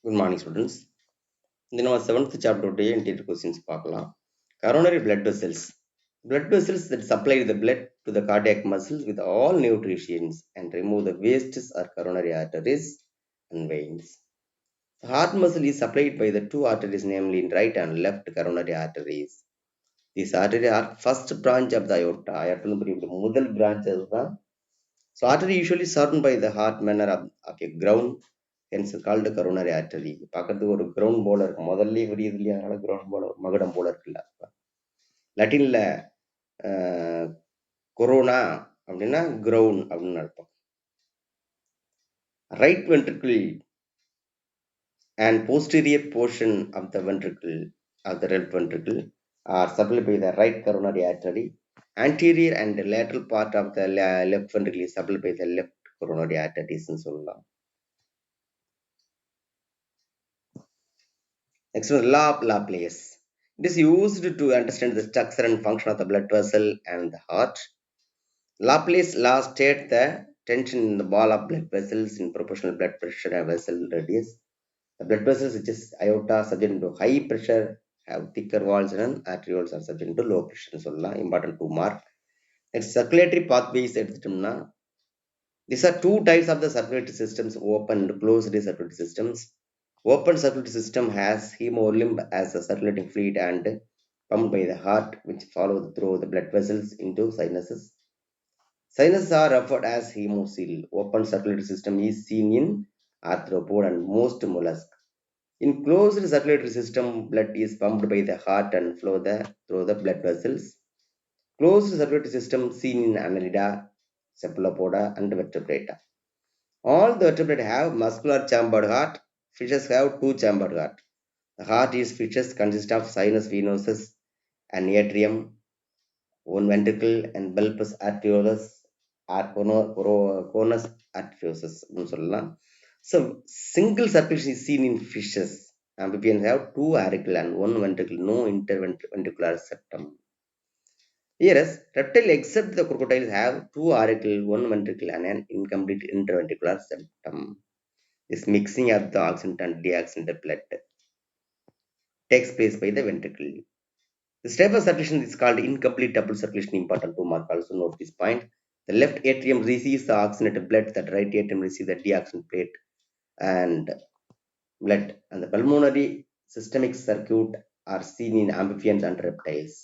Good morning, students. In our seventh chapter today, NTT questions பார்க்கலாம். Coronary blood vessels. Blood vessels that supply the blood to the cardiac muscles with all nutrients and remove the wastes are coronary arteries and veins. The heart muscle is supplied by the two arteries, namely in right and left coronary arteries. These arteries are first branch of the aorta. Aorta முதல் branch அதுதான். So artery usually surrounded by the heart manner of a ground, hence called coronary artery. பார்க்கறதுக்கு ஒரு ground போல இருக்கும். முதல்ல விரியுது இல்லையா, அதனால ground போல மகுடம் போல இருக்குல்ல. லட்டின்ல கொரோனா அப்படின்னா கிரவுண்ட் அப்படின்னு அர்த்தம். Right ventricle and posterior portion of the ventricle of the left ventricle are supplied by the right coronary artery. Anterior and lateral part of the left ventricle is supplied by the left coronary arteries ன்னு சொல்லலாம். Next one, law of Laplace. It is used to understand the structure and function of the blood vessel and the heart. Laplace law states the tension in the wall of blood vessels in proportional blood pressure and vessel radius. The blood vessels, which is aorta, subject to high pressure, have thicker walls, and arterioles are subject to low pressure. So, important to mark. Next, circulatory pathways. These are two types of the circulatory systems: open and closed circulatory systems. Open circulatory system has hemolymph as a circulating fluid and pumped by the heart, which follow through the blood vessels into sinuses. Sinuses are referred as hemocoel. Open circulatory system is seen in arthropod and most mollusks. In closed circulatory system, blood is pumped by the heart and flow through the blood vessels. Closed circulatory system seen in Annelida, Cephalopoda, and Vertebrata. All the vertebrates have muscular chambered heart. Fishes have two-chambered heart. The heart is fishes consist of sinus venosus, an atrium, one ventricle, and bulbous arterioles or conus arteriosus. So, single circulation is seen in fishes. Amphibians have two auricle and one ventricle, no interventricular septum. Whereas reptile, except the crocodiles, have two auricle, one ventricle, and an incomplete interventricular septum. This mixing of the oxygen and deoxygenated blood takes place by the ventricle. This type of circulation is called incomplete double circulation. Important to mark. Also note this point. The left atrium receives the oxygenated blood, the right atrium receives the deoxygenated and blood. And the pulmonary systemic circuit are seen in amphibians and reptiles.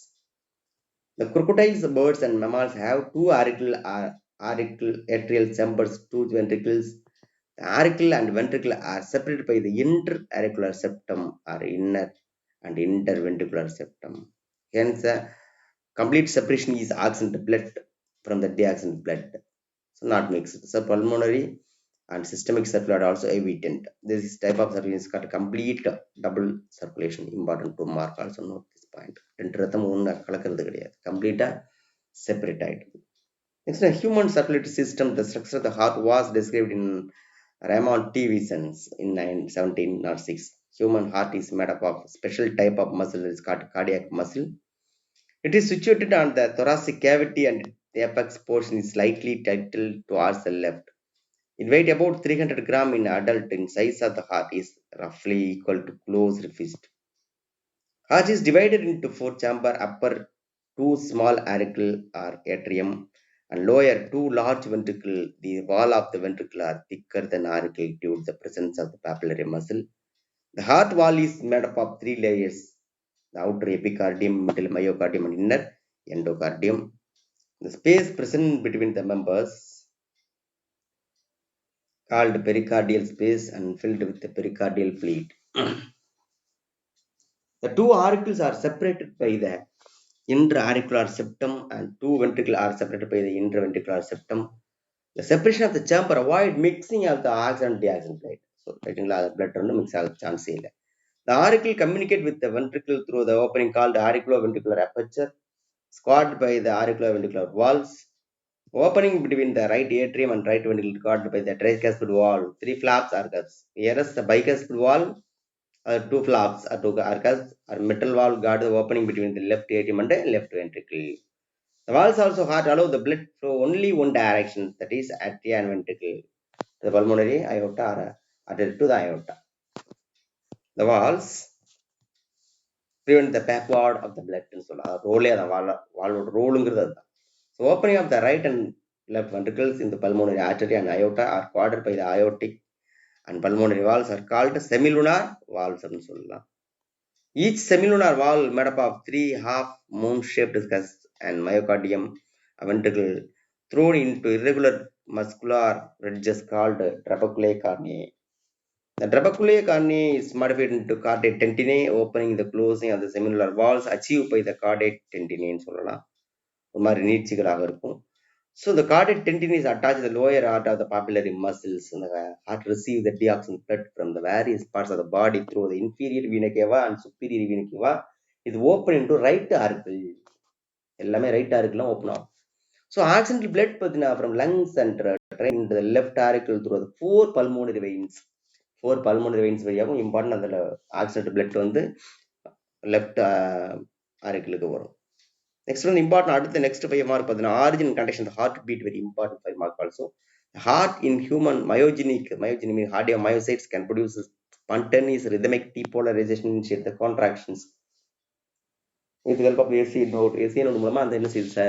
The crocodiles, birds, and mammals have two auricle atrial chambers, two ventricles. The auricle and ventricle are separated by the interauricular septum or inner and interventricular septum. Hence, complete separation is oxygenated blood from the deoxygenated blood. So, not mixed. So, pulmonary and systemic circulation are also evident. This type of circulation is called complete double circulation. Important to mark. Also note this point. Complete separated. Next, a human circulatory system. The structure of the heart was described in Raymond T. Wiesens in 1706. Human heart is made up of special type of muscle that is called cardiac muscle. It is situated on the thoracic cavity and the apex portion is slightly tilted towards the left. It weighs about 300 grams in adult. In size of the heart is roughly equal to closed fist. Heart is divided into four chambers: upper two small auricle or atrium and lower two large ventricle. The wall of the ventricle are thicker than auricle due to the presence of the papillary muscle. The heart wall is made up of three layers: the outer epicardium, middle myocardium, and inner endocardium. The space present between the members, called pericardial space, and filled with the pericardial fluid. The two auricles are separated by the interauricular septum and two ventricles are separated by the interventricular septum. The separation of the chamber avoid mixing of the oxygen and deoxygen blood. So, blood mix chance. The auricle communicate with the ventricle through the opening called auriculoventricular aperture, squared by the auriculoventricular valves. Opening between the right atrium and right ventricle guarded by the tricuspid wall. Three flaps are thus. Whereas the bicuspid wall, two flaps are two arcus or metal valve guard the opening between the left atrium and the left ventricle. The valves also heart allow the blood flow only one direction, that is atria and ventricle. The pulmonary aorta are added to the aorta. The walls prevent the backward of the blood ன்னு சொல்லலாம். ரோலே அந்த வாலோட ரோலுங்கிறது அதுதான். So opening of the right and left ventricles in the pulmonary artery and aorta are guarded by the aortic and pulmonary valves are called semilunar valves அப்படின்னு சொல்லலாம். Each semilunar valve made up of three half moon shaped discs and myocardium, a ventricle thrown into irregular muscular ridges called trabeculae carneae. The trabeculae carneae is modified into cardiac tentinate, opening the closing of the semilunar valves achieved by the cardiac tentinate ன்னு சொல்லலாம். ஒரு மாதிரி நீட்சிகளாக இருக்கும். So the cardiac tendon is attached to the lower part of the papillary muscles, and the heart receives the deoxygen blood from the various parts of the body through the inferior vena cava and superior vena cava. Is open into right auricle. எல்லாமே right auricle open ஆகும். So accidental blood from lungs and train into the left auricle through the four pulmonary veins. Four pulmonary veins வழியாகவும் important அந்த accidental blood வந்து left auricle வரும். Next one important, the next 5 mark, origin and condition, the heartbeat, very important 5 mark also. The heart in human myogenic means cardiomyocytes can produce spontaneous rhythmic depolarization, initiate the contractions. With the help of AC node மூலமா அந்த என்ன செய்யுது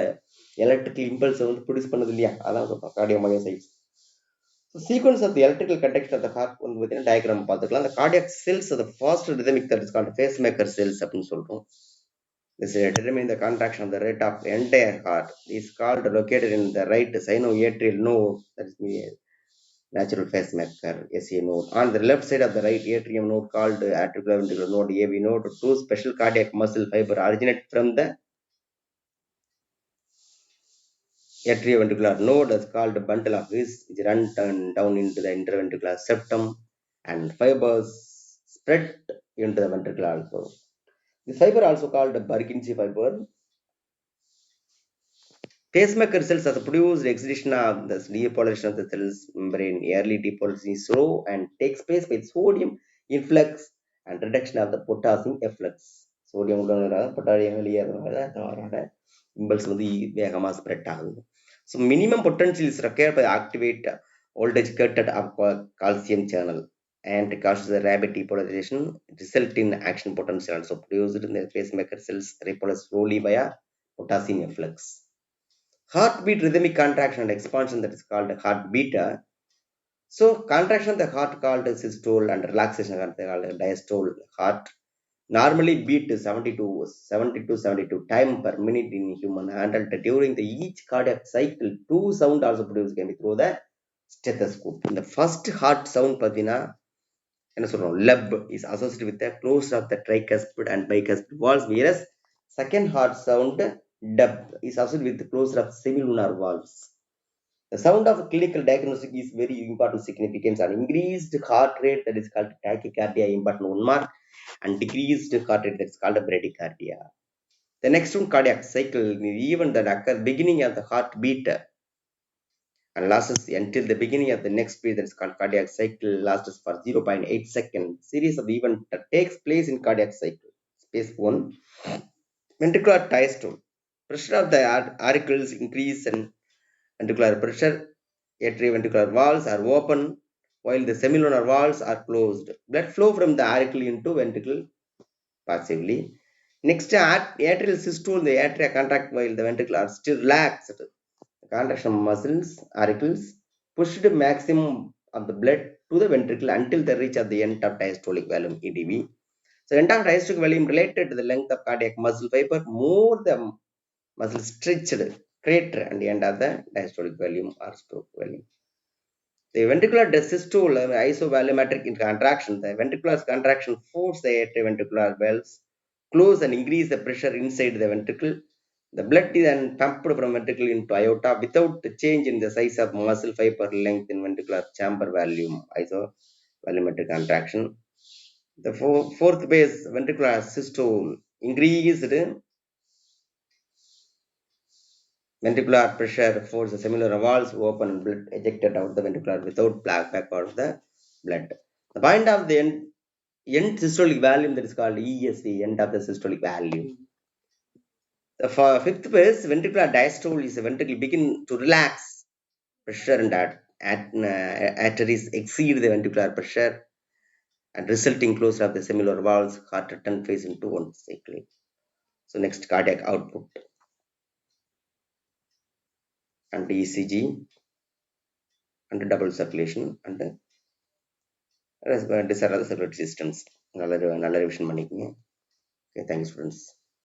electrical impulse வந்து produce பண்ணுது இல்லையா, அதான் cardiomyocytes. So sequence of the electrical conduction of the heart within a diagram பார்த்துக்கலாம். The cardiac cells are the first rhythmic that is called pacemaker cells அப்படின்னு சொல்றோம். This determines the contraction of the rate of the entire heart. Is called located in the right sinoatrial node, that is the natural pacemaker SA node. On the left side of the right atrium node called atrioventricular node AV node, two special cardiac muscle fiber originate from the atrioventricular node is called bundle of His, which run down into the interventricular septum, and fibers spread into the ventricle also. The fiber also called Purkinje fiber. Pacemaker cells are produced excitation of the depolarization of the cell's membrane. Early depolarization is slow and takes place by sodium influx and reduction of the potassium efflux. Sodium potassium impulse வந்து வேகமாக spread ஆகுது. So minimum potential is required by activate voltage cut of calcium channel and causes the rapid depolarization, result in action potential also produced in the pacemaker cells repolarized slowly via potassium efflux. Heartbeat rhythmic contraction and expansion, that is called heartbeat. So contraction of the heart called systole and relaxation called diastole. Heart normally beat 72 time per minute in human adult. During the each cardiac cycle, two sound also produced can be through the stethoscope. In the first heart sound pathina lub is associated with the closure of the tricuspid and bicuspid valves, whereas second heart sound dub is associated with the closure of semilunar valves. The sound of clinical diagnostic is very important significance. An increased heart rate, that is called tachycardia, important 1 mark, and decreased heart rate, that is called bradycardia. The next one, cardiac cycle, even that occur beginning of the heartbeat and lasts until the beginning of the next beat, that is called cardiac cycle, lasts for 0.8 seconds. Series of events that takes place in cardiac cycle. Space 1. Ventricular diastole. Pressure of the auricles increase and ventricular pressure. Atrioventricular valves are open while the semilunar valves are closed. Blood flow from the auricle into ventricle passively. Next, atrial systole, the atria contract while the ventricle are still relaxed. The contraction muscles, auricles, pushed maximum of the blood to the ventricle until the reach of the end of diastolic volume EDV. So end of diastolic volume related to the length of cardiac muscle fiber, more the muscle stretched greater and the end of the diastolic volume or stroke volume. The ventricular systole isovolumetric contraction. The ventricular contraction forces the atrioventricular valves close and increase the pressure inside the ventricle. The blood is then pumped from ventricle into aorta without the change in the size of muscle fiber length in ventricular chamber volume. Isovolumetric contraction. The fourth base, ventricular systole, increased ventricular pressure force the semilunar valves open and blood ejected out the ventricular without backward of the blood. The point of the end systolic volume, that is called ESV, end of the systolic volume. The fifth phase, ventricular diastole, is the ventricle begin to relax. Pressure and arteries exceed the ventricular pressure. and resulting closure of the similar valves, heart return phase into one cycle. So next cardiac output and ECG and double circulation and these are other circulatory systems. நல்ல revision பண்ணிக்கோங்க. Okay, thanks friends.